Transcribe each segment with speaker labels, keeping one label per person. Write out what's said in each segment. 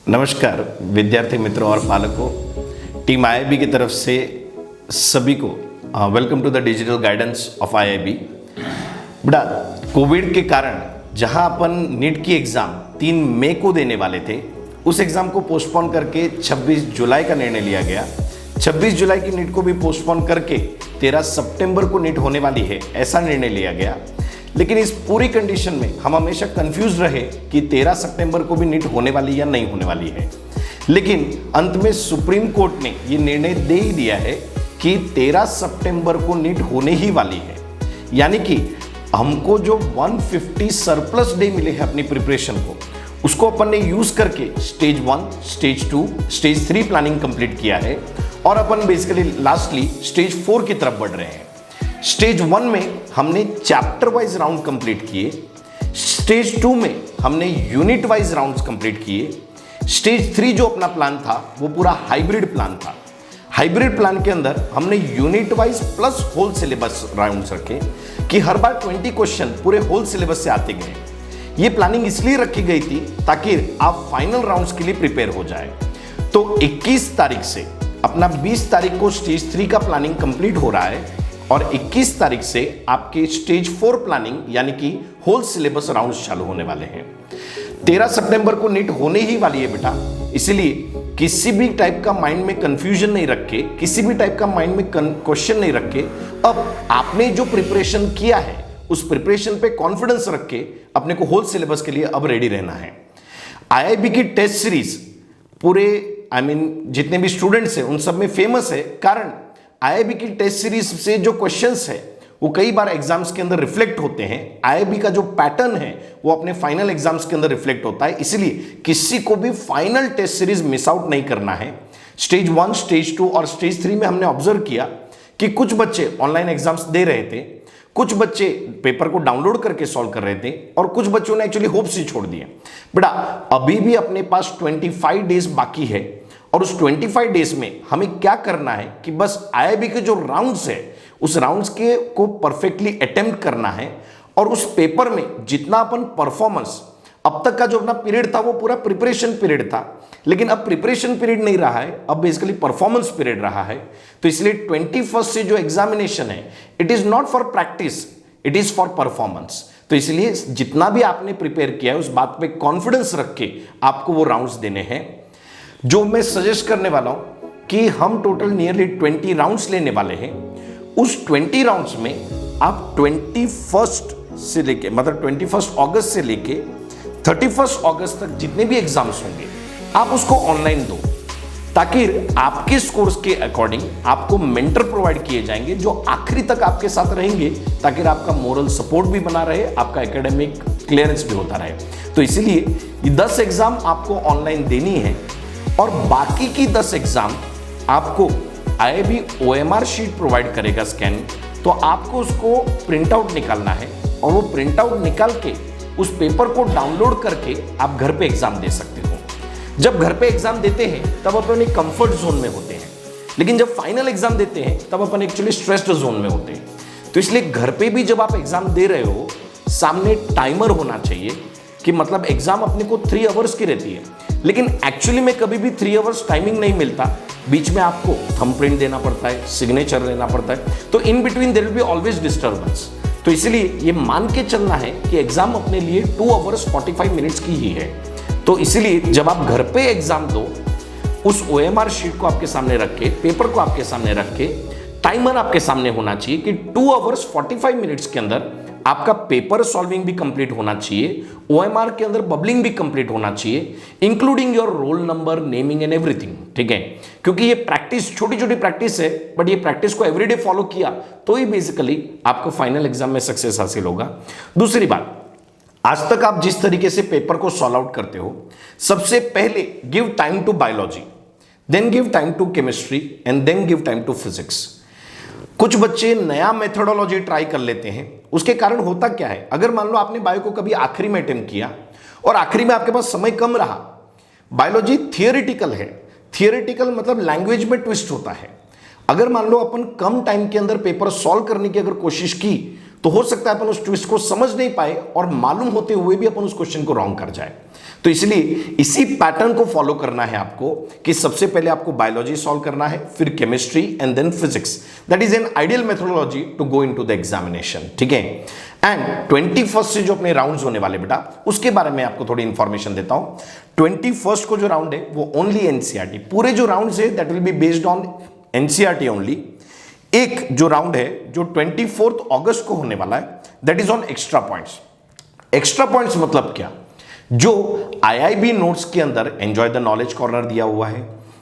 Speaker 1: नमस्कार विद्यार्थी मित्रों और पालकों, टीम आईआईबी की तरफ से सभी को welcome to the digital guidance of IIB. बेटा, कोविड के कारण जहां अपन नीट की एग्ज़ाम 3 मई को देने वाले थे, उस एग्ज़ाम को पोस्टपोन करके 26 जुलाई का निर्णय लिया गया। 26 जुलाई की नीट को भी पोस्टपोन करके 13 सितंबर को नीट होने वाली है, ऐसा निर्णय लिया गया। लेकिन इस पूरी कंडीशन में हम हमेशा कंफ्यूज रहे कि 13 सितंबर को भी नीट होने वाली या नहीं होने वाली है। लेकिन अंत में सुप्रीम कोर्ट ने ये निर्णय दे ही दिया है कि 13 सितंबर को नीट होने ही वाली है। यानी कि हमको जो 150 सरप्लस डे मिले हैं अपनी प्रिपरेशन को, उसको अपन ने यूज करके stage 1, stage 2, stage 3 planning complete किया है और अपन बेसिकली लास्टली स्टेज 4 की तरफ बढ़ रहे हैं। स्टेज 1 में हमने चैप्टर वाइज राउंड कंप्लीट किए, स्टेज 2 में हमने यूनिट वाइज राउंड्स कंप्लीट किए। स्टेज 3 जो अपना प्लान था वो पूरा हाइब्रिड प्लान था। हाइब्रिड प्लान के अंदर हमने unit wise plus whole syllabus rounds रखे कि हर बार 20 क्वेश्चन पूरे होल सिलेबस से आते गए। ये प्लानिंग इसलिए रखी गई थी ताकि आप फाइनल राउंड्स के लिए प्रिपेयर हो जाए। तो 21 तारीख से अपना 20 तारीख को स्टेज 3 का प्लानिंग कंप्लीट हो रहा है और 21 तारीख से आपके स्टेज 4 प्लानिंग यानी कि होल सिलेबस राउंड्स चालू होने वाले हैं। 13 सितंबर को नीट होने ही वाली है बेटा, इसलिए किसी भी टाइप का माइंड में कंफ्यूजन नहीं रख के, किसी भी टाइप का माइंड में क्वेश्चन नहीं रख के, अब आपने जो प्रिपरेशन किया है उस प्रिपरेशन पे कॉन्फिडेंस रख के अपने को होल सिलेबस के लिए अब रेडी रहना है। आईआईबी की टेस्ट सीरीज पूरे जितने भी स्टूडेंट्स हैं उन सब में फेमस है, कारण आईआईबी की टेस्ट सीरीज से जो क्वेश्चंस है वो कई बार एग्जाम्स के अंदर रिफ्लेक्ट होते हैं। आईआईबी का जो पैटर्न है वो अपने फाइनल एग्जाम्स के अंदर रिफ्लेक्ट होता है, इसलिए किसी को भी final test series miss out नहीं करना है। स्टेज 1, स्टेज 2 और स्टेज 3 में हमने ऑब्जर्व किया कि कुछ बच्चे ऑनलाइन एग्जाम्स दे रहे थे, कुछ बच्चे पेपर को डाउनलोड करके सॉल्व कर रहे थे और कुछ बच्चों ने एक्चुअली होप्स ही छोड़ दिए। बेटा, अभी भी अपने पास 25 डेज बाकी है और उस 25 डेज में हमें क्या करना है कि बस आईआईबी के जो राउंड्स है उस राउंड्स के को परफेक्टली अटेम्प्ट करना है और उस पेपर में जितना अपन परफॉर्मेंस, अब तक का जो अपना पीरियड था वो पूरा प्रिपरेशन पीरियड था, लेकिन अब प्रिपरेशन पीरियड नहीं रहा है, अब बेसिकली परफॉर्मेंस पीरियड रहा है। तो इसलिए 21 से जो एग्जामिनेशन है it is not for practice, it is for performance. तो इसलिए जितना भी आपने प्रिपेयर किया है उस बात पे कॉन्फिडेंस रख के आपको वो राउंड्स देने हैं। जो मैं सजेस्ट करने वाला हूं कि हम टोटल नियरली 20 राउंड्स लेने वाले हैं। उस 20 राउंड्स में आप 21 से लेके 21 अगस्त से लेके 31 अगस्त तक जितने भी एग्जाम्स होंगे आप उसको ऑनलाइन दो, ताकि आपके स्कोर्स के अकॉर्डिंग आपको मेंटर प्रोवाइड किए जाएंगे जो आखिरी तक आपके साथ रहेंगे, ताकि आपका मोरल सपोर्ट भी बना रहे, आपका एकेडमिक क्लियरेंस भी होता रहे। तो इसीलिए ये 10 एग्जाम आपको ऑनलाइन देनी है और बाकी की 10 एग्जाम आपको आईआईबी ओएमआर शीट प्रोवाइड करेगा स्कैन, तो आपको उसको प्रिंट आउट निकालना है और वो प्रिंट आउट निकाल के उस पेपर को डाउनलोड करके आप घर पे एग्जाम दे सकते हो। जब घर पे एग्जाम देते हैं तब अपन एक कंफर्ट जोन में होते हैं, लेकिन जब फाइनल एग्जाम देते हैं तब अपन एक्चुअली स्ट्रेस्ड जोन में होते हैं। तो इसलिए घर पे भी जब आप एग्जाम दे रहे हो, सामने टाइमर होना चाहिए कि मतलब एग्जाम अपने को 3 आवर्स की रहती है, लेकिन एक्चुअली में कभी भी 3 आवर्स टाइमिंग नहीं मिलता। बीच में आपको थंब प्रिंट देना पड़ता है, सिग्नेचर लेना पड़ता है, तो in between their will be always disturbance. तो इसलिए ये मान के चलना है कि एग्जाम अपने लिए 2 आवर्स 45 मिनट्स की ही है। तो इसीलिए जब आप घर पे एग्जाम दो, उस ओएमआर शीट को आपके सामने रख के, पेपर को आपके सामने रख के, टाइमर आपके सामने होना चाहिए कि 2 आवर्स 45 मिनट्स के अंदर आपका पेपर सॉल्विंग भी कंप्लीट होना चाहिए, ओएमआर के अंदर बबलिंग भी कंप्लीट होना चाहिए, including your roll number, naming and everything. ठीक है, क्योंकि ये प्रैक्टिस छोटी छोटी प्रैक्टिस है, बट ये प्रैक्टिस को एवरीडे फॉलो किया तो ही बेसिकली आपको फाइनल एग्जाम में सक्सेस हासिल होगा। दूसरी बात, आज तक आप जिस तरीके से पेपर को सॉल्व आउट करते हो, सबसे पहले give time to biology, then give time to chemistry and then give time to physics. कुछ बच्चे नया मेथोडोलॉजी ट्राई कर लेते हैं, उसके कारण होता क्या है, अगर मान लो आपने बायो को कभी आखिरी में अटेम्प्ट किया और आखिरी में आपके पास समय कम रहा, बायोलॉजी थियोरेटिकल है, थियोरेटिकल मतलब लैंग्वेज में ट्विस्ट होता है। अगर मान लो अपन कम टाइम के अंदर पेपर सॉल्व करने की अगर कोशिश की तो हो सकता है अपन उस ट्विस्ट को समझ नहीं पाए और मालूम होते हुए भी अपन उस क्वेश्चन को रॉन्ग कर जाए। तो इसलिए इसी पैटर्न को फॉलो करना है आपको कि सबसे पहले आपको बायोलॉजी सॉल्व करना है, फिर chemistry and then physics. That is an ideal methodology to go into the examination, ठीक है। एंड 21st से जो अपने राउंड्स होने वाले बेटा, उसके बारे में आपको थोड़ी इंफॉर्मेशन देता हूं। 21st को जो राउंड है वो ओनली एनसीईआरटी, पूरे जो राउंड्स है that will be based on NCERT only. एक जो राउंड है जो 24 अगस्त को होने वाला है that is on extra points. Extra points मतलब क्या, जो आईआईबी नोट्स के अंदर एंजॉय द नॉलेज कॉर्नर दिया हुआ है,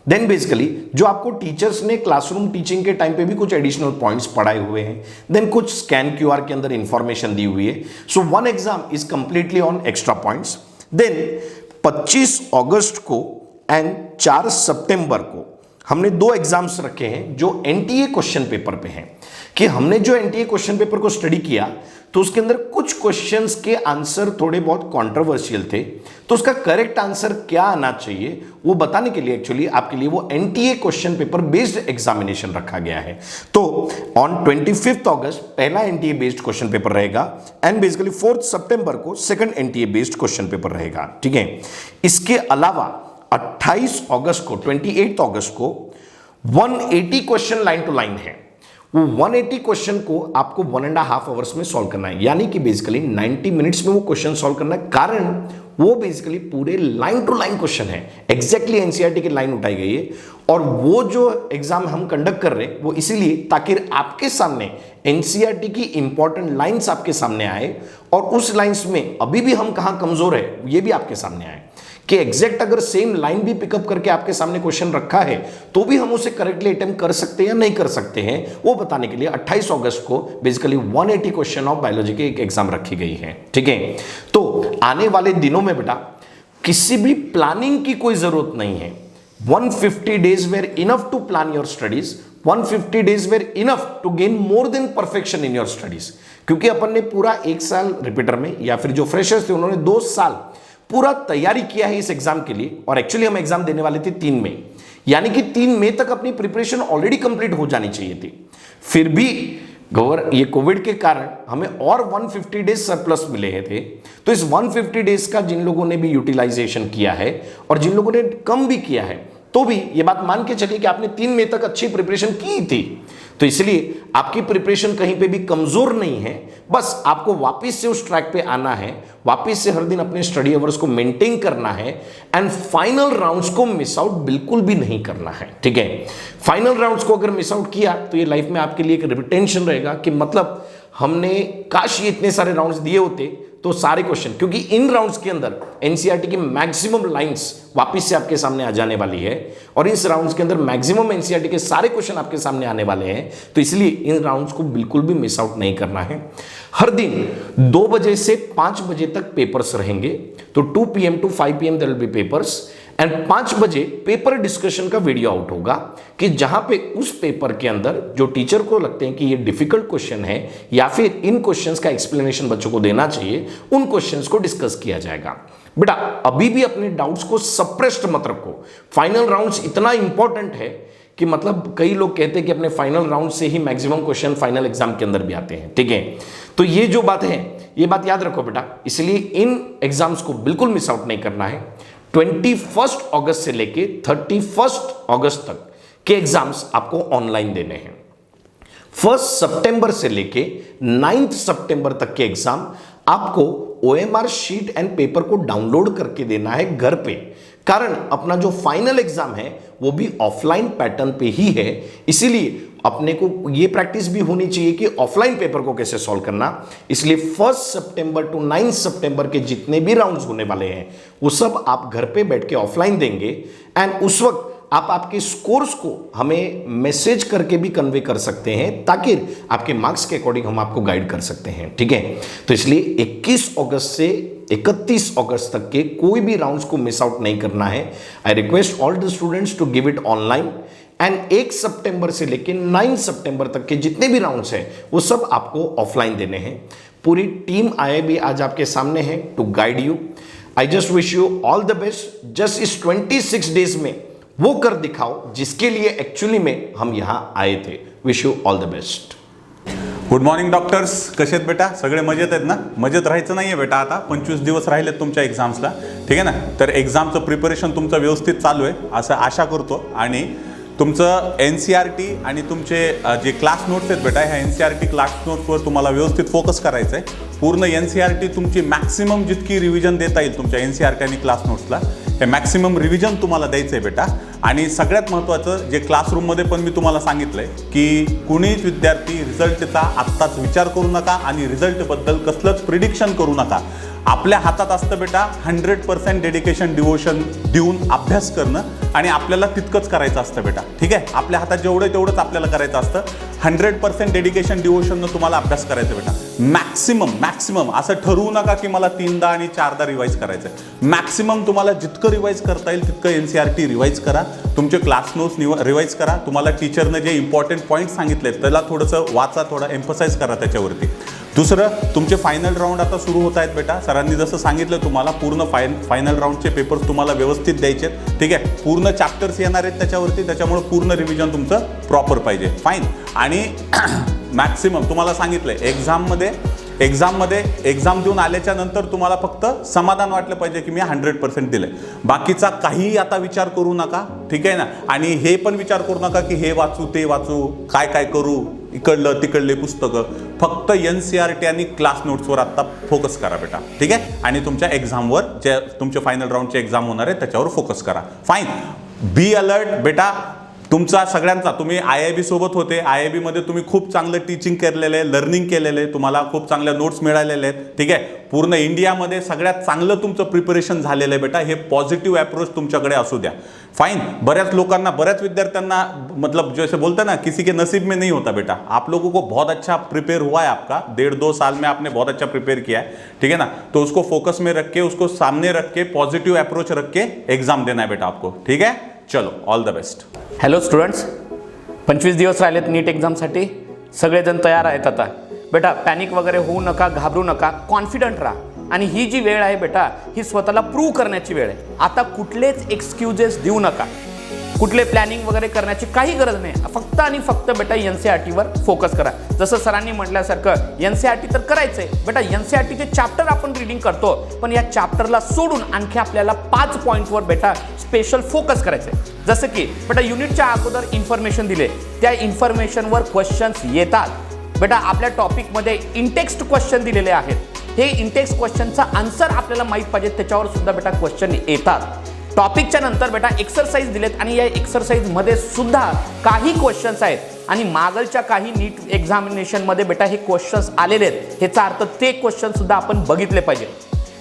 Speaker 1: देन बेसिकली जो आपको टीचर्स ने क्लासरूम टीचिंग के टाइम पे भी कुछ एडिशनल पॉइंट्स पढ़ाए हुए हैं, देन कुछ स्कैन क्यूआर के अंदर इंफॉर्मेशन दी हुई है। So one exam is completely on extra points. Then 25 अगस्त को एंड 4 सितंबर को हमने 2 एग्जाम्स रखे हैं जो एनटीए क्वेश्चन पेपर पे हैं, कि हमने जो एनटीए क्वेश्चन पेपर को स्टडी किया तो उसके अंदर कुछ क्वेश्चंस के आंसर थोड़े बहुत कंट्रोवर्शियल थे, तो उसका करेक्ट आंसर क्या आना चाहिए वो बताने के लिए एक्चुअली आपके लिए वो NTA question paper based examination रखा गया है। तो ऑन 25 अगस्त पहला एनटीए बेस्ड क्वेश्चन पेपर रहेगा एंड बेसिकली 4 सितंबर को second NTA based question paper रहेगा, ठीक है। इसके अलावा 28 अगस्त को 28 अगस्त को 180 क्वेश्चन लाइन टू लाइन है। वो 180 क्वेश्चन को आपको 1.5 आवर्स में सॉल्व करना है, यानी कि बेसिकली 90 मिनट्स में वो क्वेश्चन सॉल्व करना है। कारण वो बेसिकली पूरे लाइन टू लाइन क्वेश्चन है, एग्जैक्टली एनसीईआरटी की लाइन उठाई गई है। और वो जो एग्जाम हम कंडक्ट कर रहे हैं वो इसीलिए ताकि आपके सामने एनसीईआरटी की इंपॉर्टेंट लाइंस आपके सामने आए और उस लाइंस में अभी भी हम कहां कमजोर है ये भी आपके सामने आए, कि एग्जैक्ट अगर सेम लाइन भी पिकअप करके आपके सामने क्वेश्चन रखा है तो भी हम उसे करेक्टली अटेम्प्ट कर सकते हैं या नहीं कर सकते हैं, वो बताने के लिए 28 अगस्त को बेसिकली 180 क्वेश्चन ऑफ बायोलॉजी की एक एग्जाम रखी गई है, ठीक है। तो आने वाले दिनों में बेटा किसी भी प्लानिंग की कोई जरूरत नहीं है। 150 days were enough to plan your studies. 150 days were enough to gain more than perfection in your studies. क्योंकि अपन ने पूरा 1 साल रिपीटर में या फिर जो फ्रेशर्स थे उन्होंने 2 साल पूरा तैयारी किया है इस एग्जाम के लिए, और एक्चुअली हम एग्जाम देने वाले थे 3 मई, यानी कि 3 मई तक अपनी प्रिपरेशन ऑलरेडी कंप्लीट हो जानी चाहिए थी। फिर भी ये कोविड के कारण हमें और 150 डेज सरप्लस मिले थे। तो इस 150 डेज का जिन लोगों ने भी यूटिलाइजेशन किया है और जिन लोगों ने कम भी किया है, तो भी ये बात मान के चलिए कि आपने 3 मई तक अच्छी प्रिपरेशन की थी, तो इसलिए आपकी प्रिपरेशन कहीं पे भी कमजोर नहीं है। बस आपको वापस से उस ट्रैक पे आना है, वापस से हर दिन अपने स्टडी अवर्स को मेंटेन करना है एंड फाइनल राउंड्स को मिस आउट बिल्कुल भी नहीं करना है, ठीक है। फाइनल राउंड्स को अगर मिस आउट किया तो ये लाइफ में आपके लिए एक रिटेंशन रहेगा कि मतलब हमने काश ये इतने सारे राउंड्स दिए होते तो सारे क्वेश्चन, क्योंकि इन राउंड्स के अंदर एनसीईआरटी की मैक्सिमम लाइंस वापस से आपके सामने आ जाने वाली है और इस राउंड्स के अंदर मैक्सिमम एनसीईआरटी के सारे क्वेश्चन आपके सामने आने वाले हैं। तो इसलिए इन राउंड्स को बिल्कुल भी मिस आउट नहीं करना है। हर दिन 2 बजे से 5 बजे तक पेपर्स रहेंगे, तो 2 PM to 5 PM there will be papers and 5 बजे पेपर डिस्कशन का वीडियो आउट होगा, कि जहां पे उस पेपर के अंदर जो टीचर को लगते हैं कि ये डिफिकल्ट क्वेश्चन है या फिर इन क्वेश्चंस का एक्सप्लेनेशन बच्चों को देना चाहिए, उन क्वेश्चंस को डिस्कस किया जाएगा। बेटा अभी भी अपने डाउट्स को सप्रेस्ड मत रखो, फाइनल राउंड्स इतना इंपॉर्टेंट है कि मतलब कई लोग कहते हैं कि अपने फाइनल राउंड से ही मैक्सिमम क्वेश्चन फाइनल एग्जाम के अंदर भी आते हैं, ठीक है। तो ये जो बात है ये बात याद रखो बेटा, इसलिए इन एग्जाम्स को बिल्कुल मिस आउट नहीं करना है। 21 अगस्त से लेके 31 अगस्त तक के एग्जाम्स आपको ऑनलाइन देने हैं। 1 सितंबर से लेके 9 सितंबर तक के एग्जाम आपको OMR शीट एंड पेपर को डाउनलोड करके देना है घर पे, कारण अपना जो फाइनल एग्जाम है वो भी ऑफलाइन पैटर्न पे ही है। इसीलिए अपने को ये प्रैक्टिस भी होनी चाहिए कि ऑफलाइन पेपर को कैसे सॉल्व करना। इसलिए 1 सितंबर टू 9 सितंबर के जितने भी राउंड्स होने वाले हैं वो सब आप घर पे बैठ के ऑफलाइन देंगे एंड उस वक्त आप आपके स्कोर्स को हमें मैसेज करके भी कन्वे कर सकते हैं, ताकि आपके मार्क्स के अकॉर्डिंग हम आपको गाइड कर सकते हैं, ठीक है। तो इसलिए 21 अगस्त से 31 अगस्त तक के कोई भी राउंड्स को मिस आउट नहीं करना है। I request all the students to give it online and 1 सितंबर से लेकर 9 सितंबर तक के जितने भी राउंड्स हैं वो सब आपको ऑफलाइन देने हैं। पूरी टीम IIB आज आपके सामने है to guide you. I just wish you all the best. Just इस 26 डेज में वो कर दिखाओ जिसके लिए एक्चुअली में हम यहां आए थे। Wish you all the best.
Speaker 2: Good morning doctors, कसे आहेत बेटा? सगळे मजेत आहेत ना? मजेत राहायचं नाही आहे बेटा. आता 25 दिवस राहिलेत तुमच्या एक्झाम्सला, ठीक आहे ना? तर एक्झामचं प्रिपरेशन तुमचं व्यवस्थित चालू आहे असं आशा करतो. आणि तुमचं NCERT आणि तुमचे जे क्लास नोट्स आहेत बेटा, ह्या NCERT क्लास नोट्सवर तुम्हाला व्यवस्थित फोकस करायचं आहे. पूर्ण NCERT तुमची मॅक्सिमम जितकी रिव्हिजन देता येईल तुमच्या NCERT आणि क्लास नोट्सला, हे मॅक्सिमम रिव्हिजन तुम्हाला द्यायचं आहे बेटा. आणि सगळ्यात महत्त्वाचं जे क्लासरूममध्ये पण मी तुम्हाला सांगितलं आहे की कुणीच विद्यार्थी रिझल्टचा आत्ताच विचार करू नका आणि रिझल्टबद्दल कसलंच प्रिडिक्शन करू नका. आपल्या हातात असतं बेटा 100% डेडिकेशन डिवोशन देऊन अभ्यास करणं, आणि आपल्याला तितकंच करायचं असतं बेटा, ठीक आहे? आपल्या हातात जेवढं तेवढंच आपल्याला करायचं असतं. 100% डेडिकेशन डिवोशननं तुम्हाला अभ्यास करायचा बेटा. मॅक्सिमम असं ठरवू नका की मला 3दा आणि 4दा रिवाईज करायचं आहे. मॅक्सिमम तुम्हाला जितकं रिवाईज करता येईल तितकं NCERT रिवाईज करा. तुमचे क्लास नोट्स रिवाईज करा. तुम्हाला टीचरनं जे इम्पॉर्टंट पॉईंट्स सांगितले त्याला थोडंसं वाचा, थोडं एम्फसाईज करा त्याच्यावरती. दुसरं, तुमचे फायनल राऊंड आता सुरू होत आहेत बेटा. सरांनी जसं सांगितलं तुम्हाला पूर्ण फायनल राऊंडचे पेपर्स तुम्हाला व्यवस्थित द्यायचे आहेत, ठीक आहे? पूर्ण चॅप्टर्स येणार आहेत त्याच्यावरती, त्याच्यामुळे पूर्ण रिव्हिजन तुमचं प्रॉपर पाहिजे. फाईन. आणि मॅक्सिमम तुम्हाला सांगितलं एक्झाममध्ये एक्झाम देऊन आल्याच्या नंतर तुम्हाला फक्त समाधान वाटलं पाहिजे की मी 100% दिलंय. बाकीचा काहीही आता विचार करू नका, ठीक आहे ना? आणि हे पण विचार करू नका की हे वाचू ते वाचू, काय करू, इकडलं तिकडले पुस्तकं. फक्त NCERT आणि क्लास नोट्सवर आत्ता फोकस करा बेटा, ठीक आहे? आणि तुमच्या एक्झामवर, जे तुमचे फायनल राऊंडचे एक्झाम होणार आहे त्याच्यावर फोकस करा. फाईन. बी अलर्ट बेटा. तुमचा सगळ्यांचा, तुम्ही IIB सोबत होते, IIB मध्ये तुम्ही खूप चांगलं टीचिंग केलेलं आहे, लर्निंग केलेलं आहे, तुम्हाला खूप चांगल्या नोट्स मिळालेले आहेत, ठीक आहे? पूर्ण इंडियामध्ये सगळ्यात चांगलं तुमचं प्रिपरेशन झालेलं आहे बेटा. हे पॉझिटिव्ह अप्रोच तुमच्याकडे असू द्या. फाइन. बऱ्याच लोकांना, बऱ्याच विद्यार्थ्यांना, मतलब जैसे बोलते ना, किसी के नसीब में नहीं होता बेटा. आप लोगों को बहुत अच्छा प्रिपेयर हुआ है. आपका 1.5-2 साल में आपने बहुत अच्छा प्रिपेयर किया है, ठीक है ना? तो उसको फोकस में रख के, उसको सामने रख के, पॉझिटिव्ह अप्रोच रख के एग्जाम देना है बेटा आपको, ठीक है? चलो, all the best.
Speaker 3: Hello students, 25 दिवस राहिलेत नीट एक्झामसाठी. सगळेजण तयार आहेत आता. बेटा पॅनिक वगैरे होऊ नका, घाबरू नका, कॉन्फिडंट राहा. आणि ही जी वेळ आहे बेटा, ही स्वतःला प्रूव्ह करण्याची वेळ आहे. आता कुठलेच एक्सक्युजेस देऊ नका, कुठले प्लॅनिंग वगैरे करण्याची काही गरज नाही. फक्त आणि फक्त बेटा NCERTवर फोकस करा. जसं सरांनी म्हटल्यासारखं NCERT तर करायचंय बेटा. NCERTचे चॅप्टर आपण रीडिंग करतो, पण या चॅप्टरला सोडून आणखी आपल्याला 5 पॉईंटवर बेटा स्पेशल फोकस करायचंय. जसं की बेटा युनिटच्या अगोदर इन्फॉर्मेशन दिले, त्या इन्फॉर्मेशनवर क्वेश्चन्स येतात बेटा. आपल्या टॉपिकमध्ये इंटेक्स्ट क्वेश्चन दिलेले आहेत. हे इंटेक्स्ट क्वेश्चनचा आन्सर आपल्याला माहीत पाहिजे, त्याच्यावर सुद्धा बेटा क्वेश्चन येतात. टॉपिकच्या नंतर बेटा एक्सरसाइज दिलेत, आणि या एक्सरसाइजमध्ये सुद्धा काही क्वेश्चन्स आहेत, आणि मागलच्या काही नीट एक्झामिनेशनमध्ये बेटा हे क्वेश्चन्स आलेले आहेत. ह्याचा अर्थ ते क्वेश्चन सुद्धा आपण बघितले पाहिजे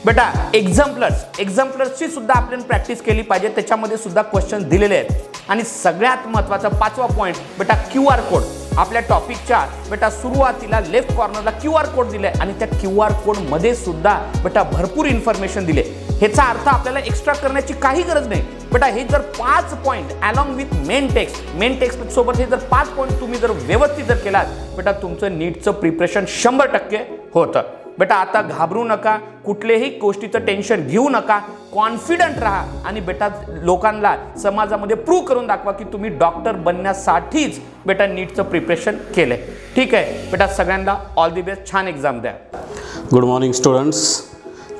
Speaker 3: बेटा. एक्झाम्पलर्सची सुद्धा आपण प्रॅक्टिस केली पाहिजे, त्याच्यामध्ये सुद्धा क्वेश्चन दिलेले आहेत. आणि सगळ्यात महत्त्वाचा 5वा पॉईंट बेटा QR कोड. आपल्या टॉपिकच्या बेटा सुरुवातीला लेफ्ट कॉर्नरला QR कोड दिलाय, आणि त्या QR कोडमध्ये सुद्धा बेटा भरपूर इन्फॉर्मेशन दिले. ह्याचा अर्थ आपल्याला एक्स्ट्रा करण्याची काही गरज नाही बेटा. हे जर 5 point along with main text सोबत हे जर 5 पॉईंट तुम्ही जर व्यवस्थित जर केलात बेटा, तुमचं नीटचं प्रिपरेशन 100% होतं बेटा. आता घाबरू नका, कुठल्याही गोष्टीचं टेन्शन घेऊ नका, कॉन्फिडंट राहा, आणि बेटा लोकांना समाजामध्ये प्रूव्ह करून दाखवा की तुम्ही डॉक्टर बनण्यासाठीच बेटा नीटचं प्रिपरेशन केलंय, ठीक आहे बेटा? सगळ्यांना ऑल दी बेस्ट. छान एक्झाम द्या.
Speaker 4: Good morning students.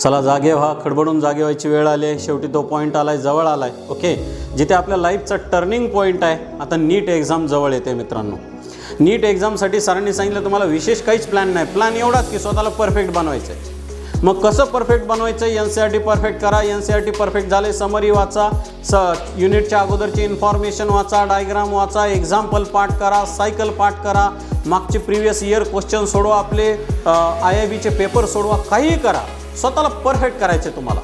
Speaker 4: चला जागे व्हा, खडबडून जागे व्हायची वेळ आली आहे. शेवटी तो पॉईंट आलाय, जवळ आलाय. ओके, जिथे आपल्या लाईफचा टर्निंग पॉईंट आहे. आता नीट एक्झाम जवळ येते मित्रांनो. नीट एक्झामसाठी सरांनी सांगितलं तुम्हाला विशेष काहीच प्लॅन नाही. प्लॅन एवढाच की स्वतःला परफेक्ट बनवायचं आहे. मग कसं परफेक्ट बनवायचं? NCERT परफेक्ट करा. NCERT परफेक्ट झाले, समरी वाचा, युनिटच्या अगोदरची इन्फॉर्मेशन वाचा, डायग्राम वाचा, एक्झाम्पल पाठ करा, सायकल पाठ करा, मागचे प्रिव्हियस इयर क्वेश्चन सोडवा, आपले IIBचे पेपर सोडवा, काहीही करा. स्वतःला परफेक्ट करायचे तुम्हाला.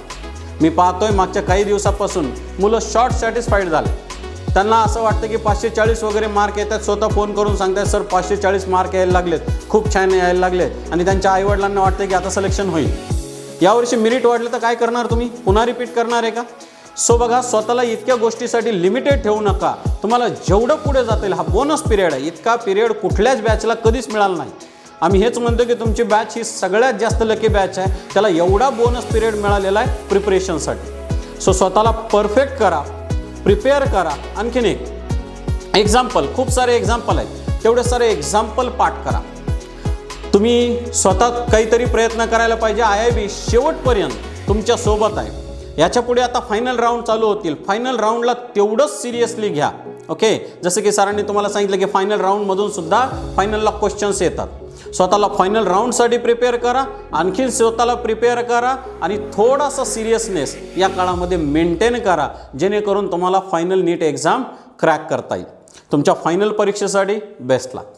Speaker 4: मी पाहतोय मागच्या काही दिवसापासून मुलं शॉर्ट सॅटिस्फाईड झाले. त्यांना असं वाटतं की 540 वगैरे मार्क येतात. स्वतः फोन करून सांगतात सर 540 मार्क यायला लागलेत, खूप छान यायला लागलेत. आणि त्यांच्या आईवडिलांना वाटतं की आता सिलेक्शन होईल. यावर्षी मेरिट वाढलं तर काय करणार तुम्ही? पुन्हा रिपीट करणार आहे का? सो बघा, स्वतःला इतक्या गोष्टीसाठी लिमिटेड ठेवू नका. तुम्हाला जेवढं पुढे जातील, हा बोनस पिरियड आहे. इतका पिरियड कुठल्याच बॅचला कधीच मिळाला नाही. आम्ही हेच म्हणतो की तुमची बॅच ही सगळ्यात जास्त लकी बॅच आहे. त्याला एवढा बोनस पिरियड मिळालेला आहे प्रिपरेशनसाठी. सो स्वतःला परफेक्ट करा, प्रिपेअर करा. आणखीन एक एक्झाम्पल, खूप सारे एक्झाम्पल आहेत, तेवढे सारे एक्झाम्पल पाठ करा. तुम्ही स्वतः काहीतरी प्रयत्न करायला पाहिजे. IIB शेवटपर्यंत तुमच्या सोबत आहे. याच्या पुढे आता फायनल राऊंड चालू होतील. फायनल राऊंडला तेवढंच सिरियसली घ्या. ओके, जसं की सरांनी तुम्हाला सांगितलं की फायनल राऊंडमधून सुद्धा फायनलला क्वेश्चन्स येतात. स्वतःला फायनल राऊंडसाठी प्रिपेअर करा, आणखीन स्वतःला प्रिपेअर करा आणि थोडासा सिरियसनेस या काळामध्ये मेंटेन करा, जेणेकरून तुम्हाला फायनल नीट एक्झाम क्रॅक करता येईल. तुमच्या फायनल परीक्षेसाठी बेस्ट लक.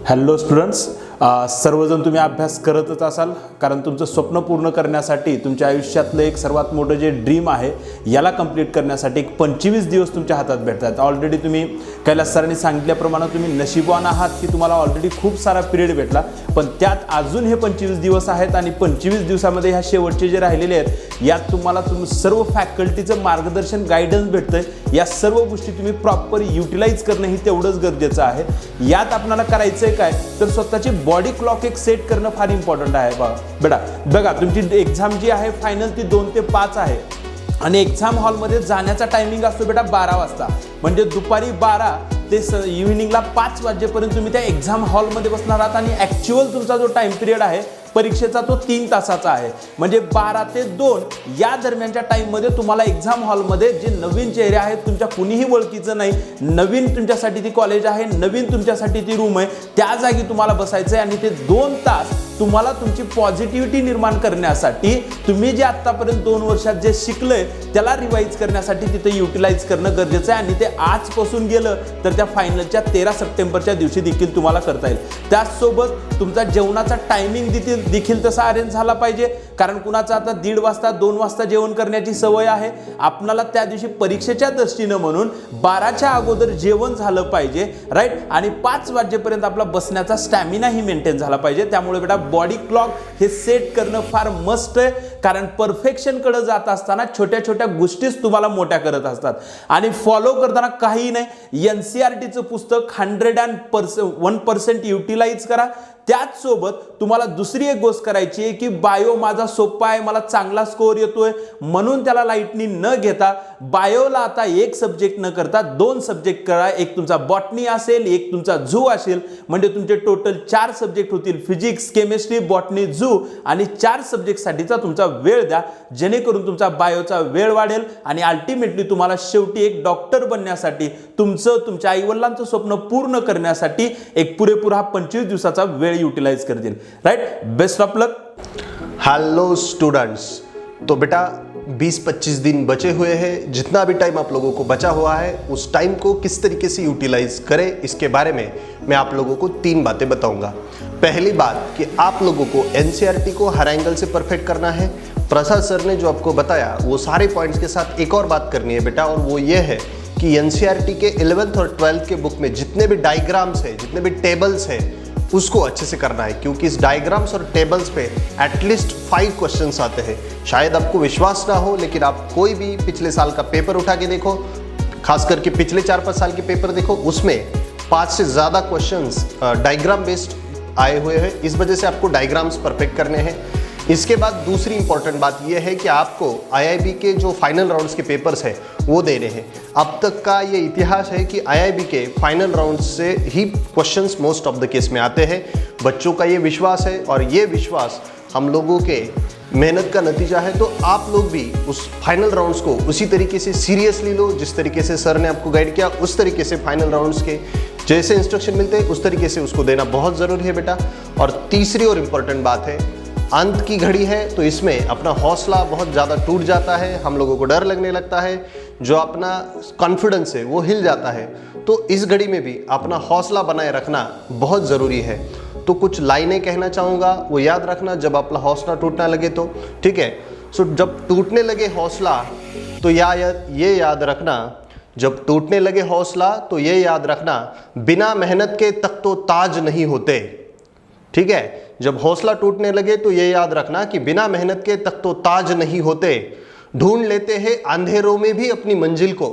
Speaker 5: हॅलो स्टुडंट्स, सर्वजण तुम्ही अभ्यास करतच असाल, कारण तुमचं स्वप्न पूर्ण करण्यासाठी तुमच्या आयुष्यातलं एक सर्वात मोठं जे ड्रीम आहे याला कंप्लीट करण्यासाठी एक 25 दिवस तुमच्या हातात भेटतात. ऑलरेडी तुम्ही कैलास सरांनी सांगितल्याप्रमाणे तुम्ही नशीबवान आहात की तुम्हाला ऑलरेडी खूप सारा पिरियड भेटला, पण त्यात अजून हे 25 दिवस आहेत आणि 25 दिवसामध्ये ह्या शेवटचे जे राहिलेले आहेत यात तुम्हाला सर्व फॅकल्टीचं मार्गदर्शन गायडन्स भेटतंय. या सर्व गोष्टी तुम्ही प्रॉपर युटिलाइज करणं ही तेवढंच गरजेचं आहे. यात आपल्याला करायचं आहे काय, तर स्वतःची बॉडी क्लॉक एक सेट करणं फार इम्पॉर्टंट आहे. बेटा बघा, तुमची एक्झाम जी आहे फायनल ती 2 ते 5 आहे आणि एक्झाम हॉलमध्ये जाण्याचा टायमिंग असतो बेटा 12 वाजता. म्हणजे दुपारी 12 ते इव्हिनिंगला 5 वाजेपर्यंत तुम्ही त्या एक्झाम हॉलमध्ये बसणार आहात आणि ॲक्च्युअल तुमचा जो टाइम पिरियड आहे परीक्षेचा तो 3 तासाचा आहे. म्हणजे 12 ते 2 या दरम्यानच्या टाईममध्ये तुम्हाला एक्झाम हॉलमध्ये जे नवीन चेहरे आहेत, तुमच्या कुणीही ओळखीचं नाही, नवीन तुमच्यासाठी ती कॉलेज आहे, नवीन तुमच्यासाठी ती रूम आहे, त्या जागी तुम्हाला बसायचं आहे आणि ते 2 तास तुम्हाला तुमची पॉझिटिव्हिटी निर्माण करण्यासाठी तुम्ही जे आत्तापर्यंत 2 वर्षात जे शिकलंय त्याला रिवाईज करण्यासाठी तिथे युटिलाइज करणं गरजेचं आहे. आणि ते आजपासून गेलं तर त्या फायनलच्या 13 सप्टेंबरच्या दिवशी देखील तुम्हाला करता येईल. त्याचसोबत तुमचा जेवणाचा टायमिंग देखील तसा अरेंज झाला पाहिजे, कारण कुणाचा आता 1:30 वाजता 2 वाजता जेवण करण्याची सवय आहे. आपल्याला त्या दिवशी परीक्षेच्या दृष्टीनं म्हणून 12च्या अगोदर जेवण झालं पाहिजे, राईट. आणि 5 वाजेपर्यंत आपला बसण्याचा स्टॅमिनाही मेंटेन झाला पाहिजे. त्यामुळे बेटा बॉडी क्लॉक हे सेट करणं फार मस्ट आहे, कारण परफेक्शनकडे जात असताना छोट्या छोट्या गोष्टीच तुम्हाला मोठ्या करत असतात. आणि फॉलो करताना काही नाही, NCERTचं पुस्तक 101% युटिलाइज करा. त्याचसोबत तुम्हाला दुसरी एक गोष्ट करायची आहे की बायो माझा सोपा आहे, मला चांगला स्कोअर येतोय म्हणून त्याला लाईटनी न घेता बायोला आता 1 सब्जेक्ट न करता 2 सब्जेक्ट करा. एक तुमचा बॉटनी असेल, एक तुमचा झू असेल, म्हणजे तुमचे टोटल 4 सब्जेक्ट होतील. फिजिक्स, केमिस्ट्री, बॉटनी, झू आणि 4 सब्जेक्टसाठीचा तुमचा वेळ द्या, जेणेकरून तुमचा बायोचा वेळ वाढेल आणि अल्टिमेटली तुम्हाला शेवटी एक डॉक्टर बनण्यासाठी तुमच्या आईवडिलांचं स्वप्न पूर्ण करण्यासाठी एक पुरेपूर 25 दिवसाचा वेळ यूटिलाइज कर दें. Right, best of luck.
Speaker 6: Hello students, तो बेटा 20-25 दिन बचे हुए हैं. जितना भी टाइम आप लोगों को बचा हुआ है उस टाइम को किस तरीके से यूटिलाइज करें, इसके बारे में मैं आप लोगों को 3 बातें बताऊंगा. पहली बात कि आप लोगों को NCERT को हर एंगल से परफेक्ट करना है. प्रसाद सर ने जो आपको बताया वो सारे पॉइंट्स के साथ एक और बात करनी है बेटा, और वो ये है कि NCERT के 11th और 12th के बुक में जितने भी डायग्राम्स हैं, जितने भी टेबल्स हैं, उसको अच्छे से करना है, क्योंकि इस डायग्राम्स और टेबल्स पे एटलीस्ट 5 क्वेश्चंस आते हैं. शायद आपको विश्वास ना हो, लेकिन आप कोई भी पिछले साल का पेपर उठा के देखो, खास करके पिछले 4-5 साल के पेपर देखो, उसमें 5 से ज़्यादा क्वेश्चंस डायग्राम बेस्ड आए हुए हैं. इस वजह से आपको डायग्राम्स परफेक्ट करने हैं. इसके बाद दूसरी इंपॉर्टेंट बात यह है कि आपको IIB के जो फाइनल राउंड्स के पेपर्स हैं वो देने हैं. अब तक का ये इतिहास है कि IIB के फाइनल राउंड से ही questions most of the case में आते हैं. बच्चों का ये विश्वास है और ये विश्वास हम लोगों के मेहनत का नतीजा है. तो आप लोग भी उस फाइनल राउंड्स को उसी तरीके से सीरियसली लो जिस तरीके से सर ने आपको गाइड किया. उस तरीके से फाइनल राउंड्स के जैसे इंस्ट्रक्शन मिलते हैं उस तरीके से उसको देना बहुत ज़रूरी है बेटा. और तीसरी और इम्पॉर्टेंट बात है, अंत की घड़ी है तो इसमें अपना हौसला बहुत ज़्यादा टूट जाता है, हम लोगों को डर लगने लगता है, जो अपना कॉन्फिडेंस है वो हिल जाता है. तो इस घड़ी में भी अपना हौसला बनाए रखना बहुत ज़रूरी है. तो कुछ लाइनें कहना चाहूँगा, वो याद रखना जब अपना हौसला टूटने लगे तो, ठीक है. सो जब टूटने लगे हौसला तो ये याद रखना, जब टूटने लगे हौसला तो ये याद रखना, बिना मेहनत के तक तो ताज नहीं होते. ठीक है, जब हौसला टूटने लगे तो ये याद रखना कि बिना मेहनत के तक तो ताज नहीं होते. ढूंढ लेते हैं अंधेरों में भी अपनी मंजिल को,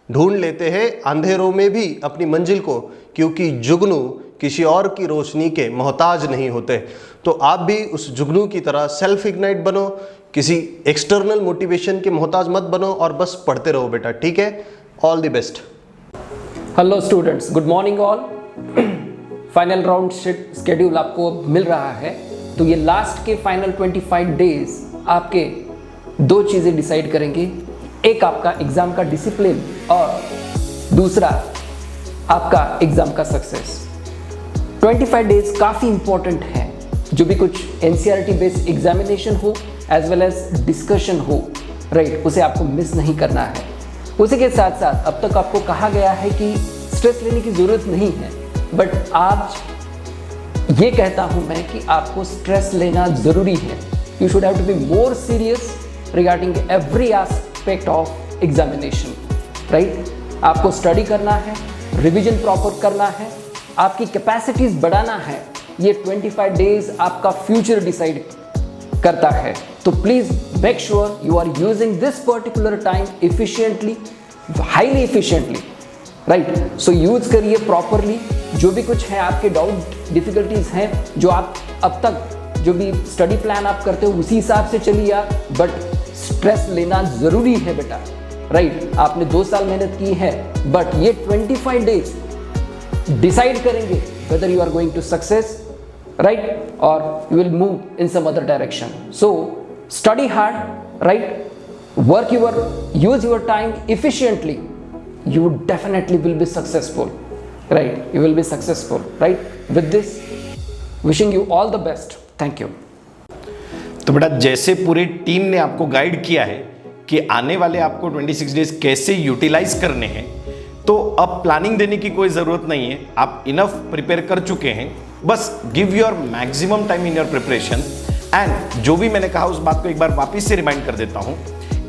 Speaker 6: ढूंढ लेते हैं अंधेरों में भी अपनी मंजिल को, क्योंकि जुगनू किसी और की रोशनी के मोहताज नहीं होते. तो आप भी उस जुगनू की तरह सेल्फ इग्नाइट बनो, किसी एक्सटर्नल मोटिवेशन के मोहताज मत बनो और बस पढ़ते रहो बेटा. ठीक है, all the best.
Speaker 7: Hello students, good morning all. Final round schedule आपको मिल रहा है, तो ये लास्ट के फाइनल 25 डेज आपके दो चीज़ें डिसाइड करेंगे। एक आपका एग्ज़ाम का डिसिप्लिन और दूसरा आपका एग्ज़ाम का सक्सेस। 25 डेज काफ़ी इंपॉर्टेंट है। जो भी कुछ NCERT बेस्ड एग्जामिनेशन हो एज वेल एज डिस्कशन हो, राइट, उसे आपको मिस नहीं करना है। उसी के साथ साथ अब तक आपको कहा गया है कि स्ट्रेस लेने की ज़रूरत नहीं है, बट आज ये कहता हूँ मैं कि आपको स्ट्रेस लेना ज़रूरी है। You should have to be more serious regarding every aspect of examination, right. आपको स्टडी करना है, रिविजन प्रॉपर करना है, आपकी कैपेसिटीज़ बढ़ाना है। ये 25 डेज आपका फ्यूचर डिसाइड करता है। तो please make sure you are using this particular time efficiently, highly efficiently, right. So use करिए प्रॉपरली। जो भी कुछ है आपके डाउट डिफिकल्टीज हैं, जो आप अब तक जो भी स्टडी प्लान आप करते हो उसी हिसाब से चलिए आप, बट स्ट्रेस लेना ज़रूरी है बेटा, राइट। आपने 2 साल मेहनत की है, बट ये 25 डेज डिसाइड करेंगे whether you are going to success, right, or you will move in some other direction. So study hard, right, use your time efficiently. You definitely will be successful, right. You will be successful, right. With this, wishing you all the best. Thank you.
Speaker 1: तो बेटा जैसे पूरी team ने आपको guide किया है कि आने वाले आपको 26 डेज कैसे यूटिलाइज करने हैं, तो अब प्लानिंग देने की कोई ज़रूरत नहीं है। आप इनफ प्रिपेयर कर चुके हैं। बस give your maximum time in your preparation. And जो भी मैंने कहा उस बात को एक बार वापस से रिमाइंड कर देता हूँ।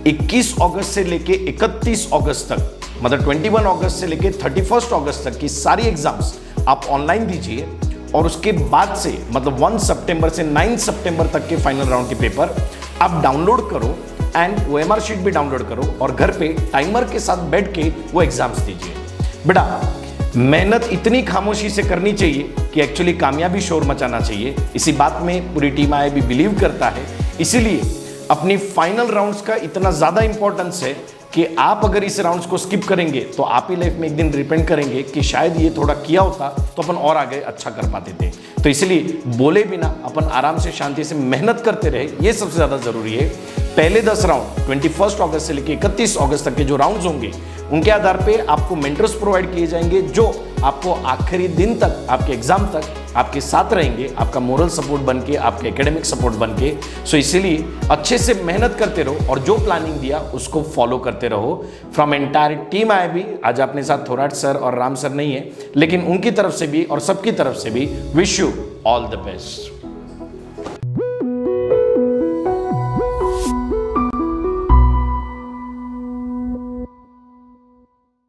Speaker 1: 21 अगस्त से लेके 31 अगस्त तक, मतलब 21 अगस्त से लेके 31 अगस्त तक की सारी एग्जाम्स आप ऑनलाइन दीजिए, और उसके बाद से मतलब 1 सितंबर से 9 सितंबर तक के फाइनल राउंड के पेपर आप डाउनलोड करो एंड OMR शीट भी डाउनलोड करो, और घर पे टाइमर के साथ बैठ के वो एग्जाम्स दीजिए। बेटा मेहनत इतनी खामोशी से करनी चाहिए कि एक्चुअली कामयाबी शोर मचाना चाहिए। इसी बात में पूरी टीम IIB बिलीव करता है। इसीलिए अपनी फाइनल राउंड्स का इतना ज़्यादा इंपॉर्टेंस है कि आप अगर इस राउंड्स को स्किप करेंगे तो आप ही लाइफ में एक दिन रिपेंट करेंगे कि शायद ये थोड़ा किया होता तो अपन और आगे अच्छा कर पाते थे। तो इसलिए बोले बिना अपन आराम से शांति से मेहनत करते रहे, ये सबसे ज़्यादा ज़रूरी है। पहले 10 राउंड 21 अगस्त से लेकर 31 अगस्त तक के जो राउंड्स होंगे उनके आधार पे आपको मेंटर्स प्रोवाइड किए जाएंगे, जो आपको आखिरी दिन तक, आपके एग्जाम तक आपके साथ रहेंगे, आपका मोरल सपोर्ट बन के, आपके एकेडमिक सपोर्ट बन के। सो इसीलिए अच्छे से मेहनत करते रहो और जो प्लानिंग दिया उसको फॉलो करते रहो। फ्रॉम एंटायर टीम IIB, आज अपने साथ थोराट सर और राम सर नहीं है, लेकिन उनकी तरफ से भी और सबकी तरफ से भी wish you all the best.